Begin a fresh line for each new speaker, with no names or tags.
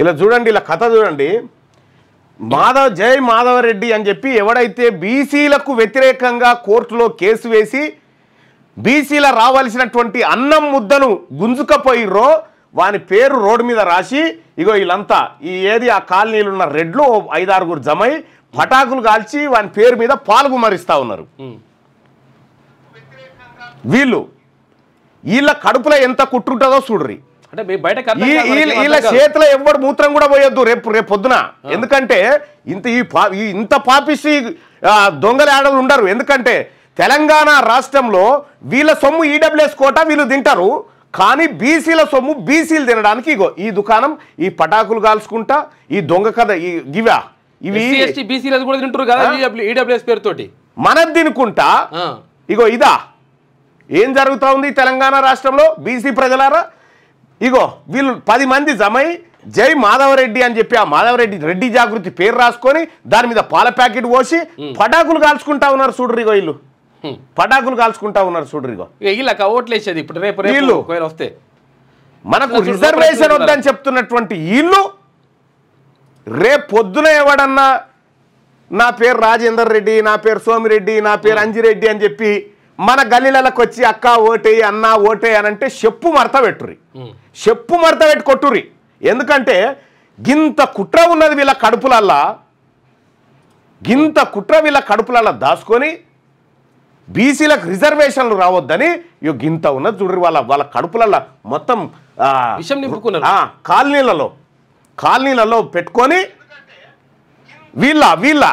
ఇలా చూడండి, ఇలా కథ చూడండి. జై మాధవరెడ్డి అని చెప్పి ఎవడైతే బీసీలకు వ్యతిరేకంగా కోర్టులో కేసు వేసి బీసీల రావాల్సినటువంటి అన్నం ముద్దను గుంజుకపోయిర్రో వాని పేరు రోడ్డు మీద రాసి ఇగో వీళ్ళంతా ఆ కాలనీలు ఉన్న రెడ్లు 5-6 జమై పటాకులు కాల్చి వాని పేరు మీద పాల్గుమరిస్తా ఉన్నారు. వీళ్ళ కడుపులో ఎంత కుట్టుంటుందో చూడ్రి. వీళ్ళ చేతిలో ఎవడు మూత్రం కూడా పోయొద్దు రేపు పొద్దున. ఎందుకంటే ఇంత పాపిసి దొంగల ఆడలు ఉండరు. ఎందుకంటే తెలంగాణ రాష్ట్రంలో వీళ్ళ సొమ్ము ఈడబ్ల్యూఎస్ కోట వీళ్ళు తింటారు, కానీ బీసీల సొమ్ము బీసీలు తినడానికి ఇగో ఈ దుకాణం, ఈ పటాకులు కాల్చుకుంటా, ఈ దొంగ కథ ఇవి మనది తినుకుంటా. ఇగో ఇదా ఏం జరుగుతా ఉంది తెలంగాణ రాష్ట్రంలో బీసీ ప్రజలారా? ఇగో వీళ్ళు 10 మంది జమై జై మాధవరెడ్డి అని చెప్పి ఆ మాధవరెడ్డి రెడ్డి జాగృతి పేరు రాసుకొని దాని మీద పాల ప్యాకెట్ పోసి పటాకులు కాల్చుకుంటా ఉన్నారు చూడ్రి. ఇగో వీళ్ళు పటాకులు కాల్చుకుంటా ఉన్నారు చూడ్రి. ఇగో
ఓట్లేసేది ఇప్పుడు రేపు వస్తే
మనకు రిజర్వేషన్ వద్దని చెప్తున్నటువంటి వీళ్ళు రేపు పొద్దున ఎవడన్నా నా పేరు రాజేందర్ రెడ్డి, నా పేరు సోమిరెడ్డి, నా పేరు అంజిరెడ్డి అని చెప్పి మన గల్లీలకు వచ్చి అక్క ఓటే అన్న ఓటే అని అంటే చెప్పు మడత పెట్టుర్రి, చెప్పు మడత పెట్టి కొట్టుర్రి. ఎందుకంటే గింత కుట్ర ఉన్నది వీళ్ళ కడుపులల్లా, కడుపులల్లా దాచుకొని బీసీలకు రిజర్వేషన్లు రావద్దని గింత ఉన్నది చూడ్రి. వాళ్ళ కడుపులల్లా మొత్తం
విషం నింపుకున్నారు.
కాలనీలలో పెట్టుకొని వీళ్ళ